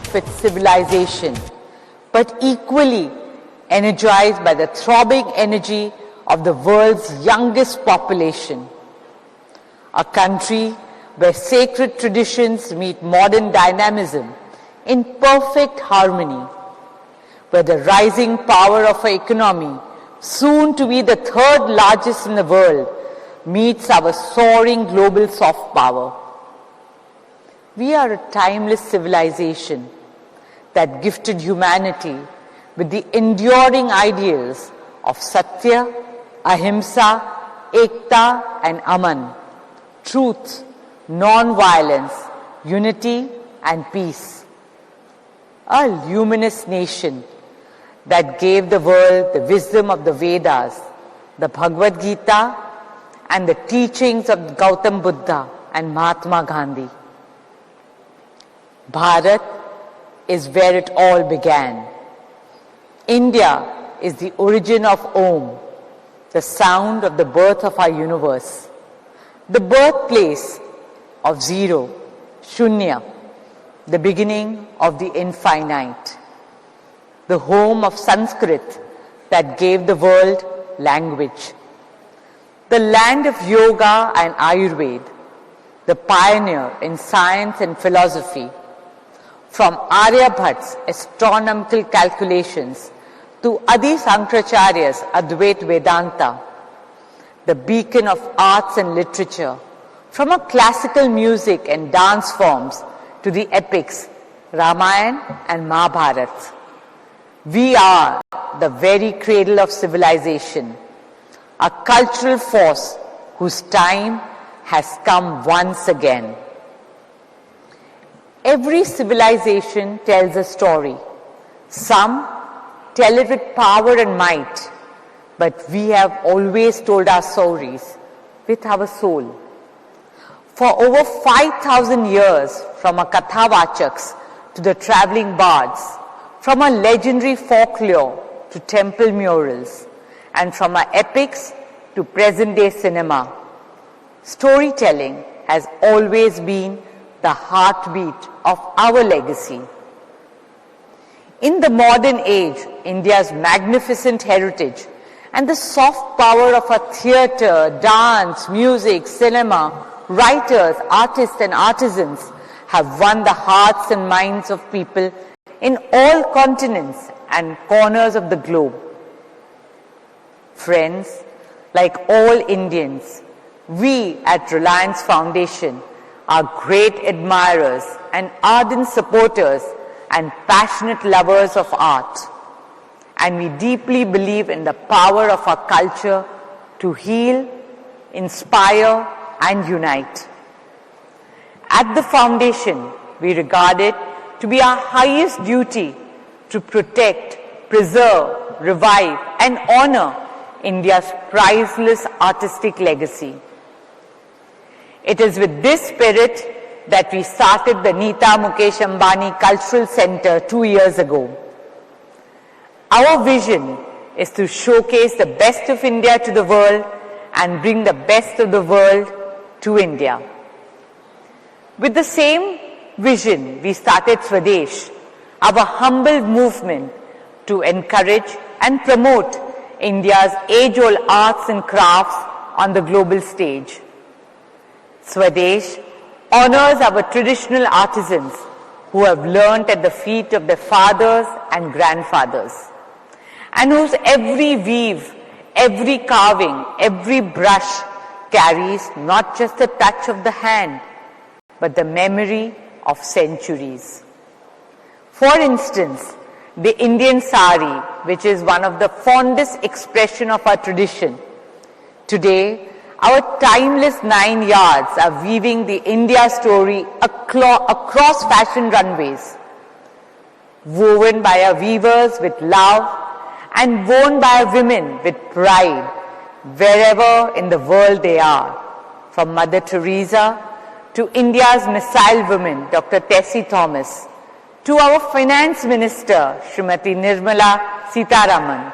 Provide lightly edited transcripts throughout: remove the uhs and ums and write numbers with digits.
of its civilization, but equally energized by the throbbing energy of the world's youngest population. A country where sacred traditions meet modern dynamism in perfect harmony, where the rising power of our economy, soon to be the third largest in the world, meets our soaring global soft power. We are a timeless civilization that gifted humanity with the enduring ideals of Satya, Ahimsa, Ekta and Aman, truth, non-violence, unity and peace. A luminous nation that gave the world the wisdom of the Vedas, the Bhagavad Gita and the teachings of Gautam Buddha and Mahatma Gandhi. Bharat is where it all began. India is the origin of Om, the sound of the birth of our universe, the birthplace of zero, Shunya, the beginning of the infinite, the home of Sanskrit that gave the world language, the land of yoga and Ayurveda, the pioneer in science and philosophy, from Aryabhat's astronomical calculations to Adi Sankaracharya's Advait Vedanta, the beacon of arts and literature, from our classical music and dance forms to the epics Ramayana and Mahabharata. We are the very cradle of civilization, a cultural force whose time has come once again. Every civilization tells a story. Some tell it with power and might, but we have always told our stories with our soul. For over 5,000 years, from our Kathavachaks to the traveling bards, from our legendary folklore to temple murals, and from our epics to present-day cinema, storytelling has always been the heartbeat of our legacy. In the modern age, India's magnificent heritage and the soft power of our theatre, dance, music, cinema, writers, artists and artisans have won the hearts and minds of people in all continents and corners of the globe. Friends, like all Indians, we at Reliance Foundation are great admirers and ardent supporters and passionate lovers of art. And we deeply believe in the power of our culture to heal, inspire, and unite. At the Foundation, we regard it to be our highest duty to protect, preserve, revive, and honor India's priceless artistic legacy. It is with this spirit that we started the Nita Ambani Cultural Center 2 years ago. Our vision is to showcase the best of India to the world and bring the best of the world to India. With the same vision, we started Swadesh, our humble movement to encourage and promote India's age-old arts and crafts on the global stage. Swadesh honors our traditional artisans who have learnt at the feet of their fathers and grandfathers, and whose every weave, every carving, every brush carries not just the touch of the hand, but the memory of centuries. For instance, the Indian sari, which is one of the fondest expression of our tradition. Today, our timeless 9 yards are weaving the India story across fashion runways, woven by our weavers with love and worn by our women with pride, wherever in the world they are, from Mother Teresa to India's missile woman, Dr. Tessie Thomas, to our Finance Minister, Srimati Nirmala Sitharaman,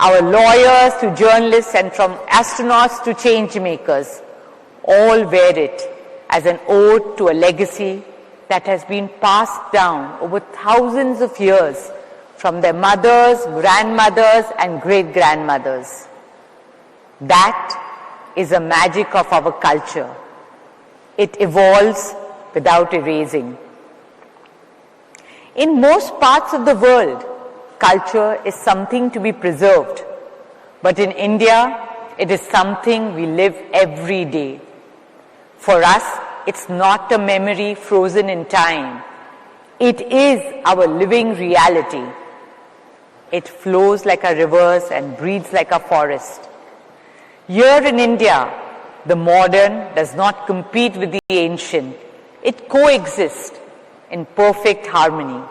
our lawyers to journalists, and from astronauts to change makers, all wear it as an ode to a legacy that has been passed down over thousands of years from their mothers, grandmothers, and great-grandmothers. That is the magic of our culture. It evolves without erasing. In most parts of the world, culture is something to be preserved. But in India, it is something we live every day. For us, it's not a memory frozen in time. It is our living reality. It flows like a river and breathes like a forest. Here in India, the modern does not compete with the ancient. It coexists in perfect harmony.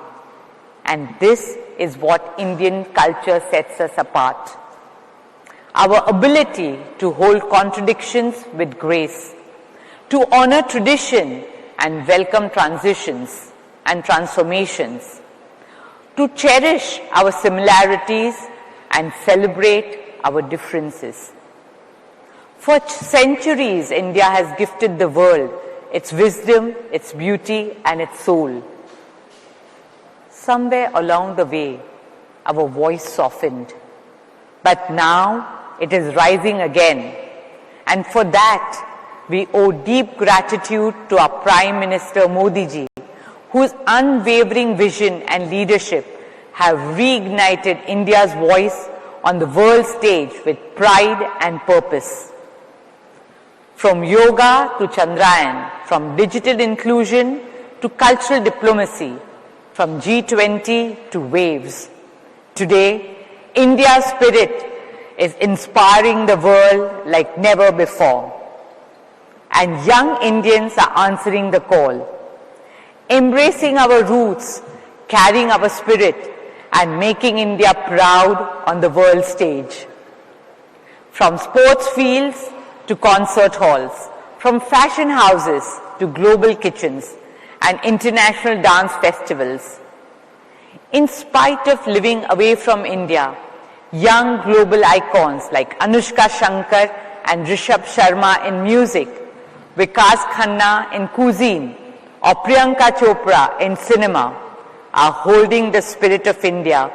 And this is what Indian culture sets us apart. Our ability to hold contradictions with grace, to honor tradition and welcome transitions and transformations, to cherish our similarities and celebrate our differences. For centuries, India has gifted the world its wisdom, its beauty, and its soul. Somewhere along the way, our voice softened. But now it is rising again. And for that, we owe deep gratitude to our Prime Minister Modi ji, whose unwavering vision and leadership have reignited India's voice on the world stage with pride and purpose. From yoga to Chandrayaan, from digital inclusion to cultural diplomacy, from G20 to WAVES. Today, India's spirit is inspiring the world like never before. And young Indians are answering the call, embracing our roots, carrying our spirit, and making India proud on the world stage. From sports fields to concert halls, from fashion houses to global kitchens and international dance festivals. In spite of living away from India, young global icons like Anushka Shankar and Rishabh Sharma in music, Vikas Khanna in cuisine, or Priyanka Chopra in cinema are holding the spirit of India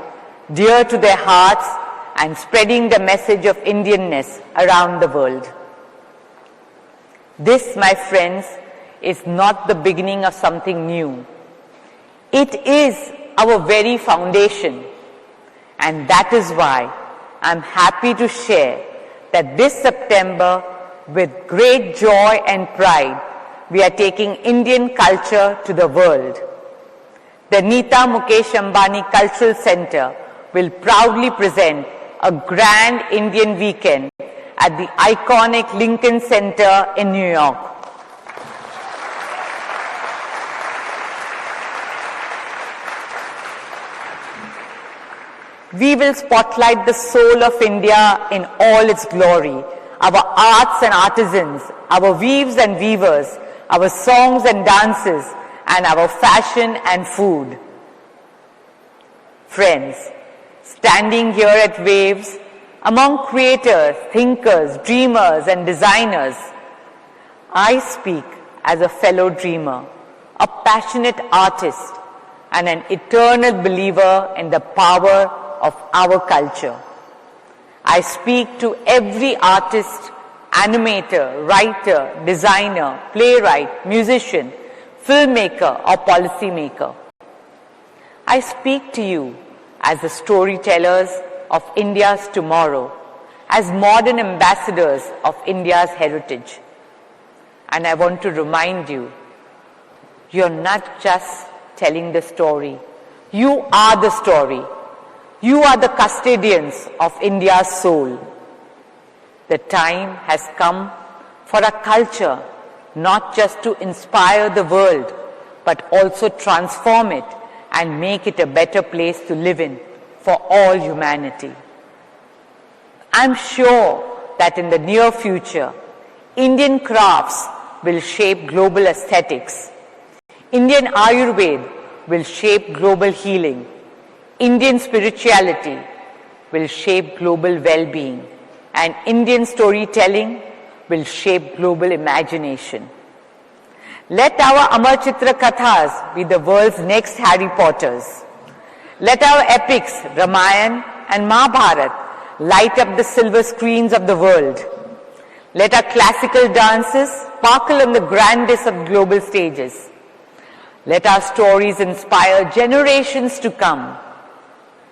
dear to their hearts and spreading the message of Indianness around the world. This, my friends, is not the beginning of something new. It is our very foundation. And that is why I'm happy to share that this September, with great joy and pride, we are taking Indian culture to the world. The Nita Ambani Cultural Center will proudly present a grand Indian weekend at the iconic Lincoln Center in New York. We will spotlight the soul of India in all its glory, our arts and artisans, our weaves and weavers, our songs and dances, and our fashion and food. Friends, standing here at WAVES, among creators, thinkers, dreamers, and designers, I speak as a fellow dreamer, a passionate artist, and an eternal believer in the power of our culture. I speak to every artist, animator, writer, designer, playwright, musician, filmmaker, or policymaker. I speak to you as the storytellers of India's tomorrow, as modern ambassadors of India's heritage. And I want to remind you, you're not just telling the story. You are the story. You are the custodians of India's soul. The time has come for a culture not just to inspire the world, but also transform it and make it a better place to live in for all humanity. I'm sure that in the near future, Indian crafts will shape global aesthetics. Indian Ayurveda will shape global healing. Indian spirituality will shape global well-being. And Indian storytelling will shape global imagination. Let our Amar Chitra Kathas be the world's next Harry Potters. Let our epics, Ramayana and Mahabharata, light up the silver screens of the world. Let our classical dances sparkle on the grandest of global stages. Let our stories inspire generations to come.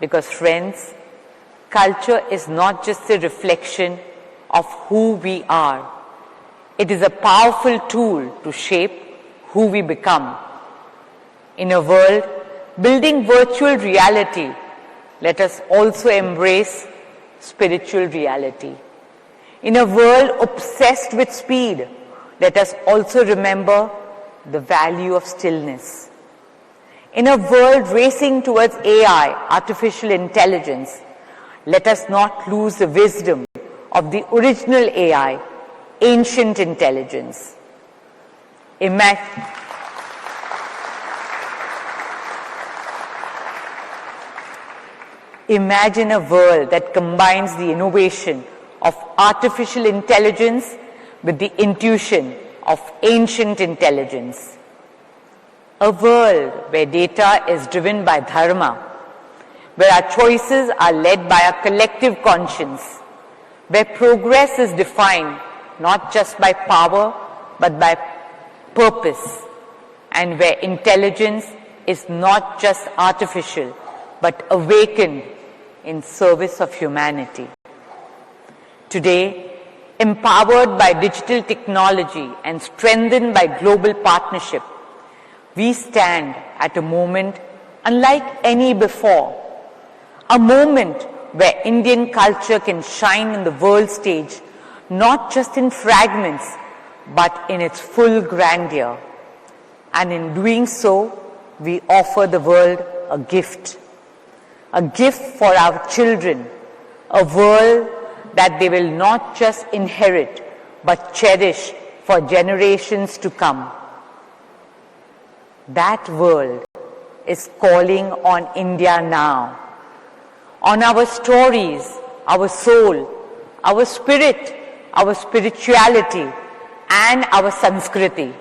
Because friends, culture is not just a reflection of who we are. It is a powerful tool to shape who we become. In a world building virtual reality, let us also embrace spiritual reality. In a world obsessed with speed, let us also remember the value of stillness. In a world racing towards AI, artificial intelligence, let us not lose the wisdom of the original AI, ancient intelligence. Imagine a world that combines the innovation of artificial intelligence with the intuition of ancient intelligence. A world where data is driven by dharma, where our choices are led by a collective conscience, where progress is defined not just by power but by purpose, and where intelligence is not just artificial but awakened in service of humanity. Today, empowered by digital technology and strengthened by global partnership, we stand at a moment unlike any before, a moment where Indian culture can shine on the world stage, not just in fragments, but in its full grandeur. And in doing so, we offer the world a gift for our children, a world that they will not just inherit, but cherish for generations to come. That world is calling on India now, on our stories, our soul, our spirit, our spirituality, and our Sanskriti.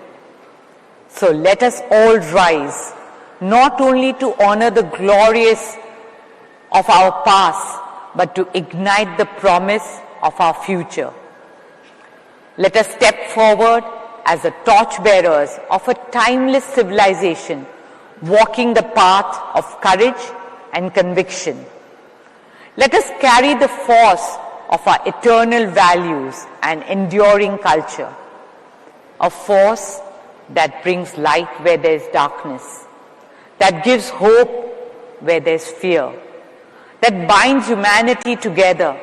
So let us all rise, not only to honor the glorious of our past, but to ignite the promise of our future. Let us step forward as the torchbearers of a timeless civilization, walking the path of courage and conviction. Let us carry the force of our eternal values and enduring culture, a force that brings light where there is darkness, that gives hope where there is fear, that binds humanity together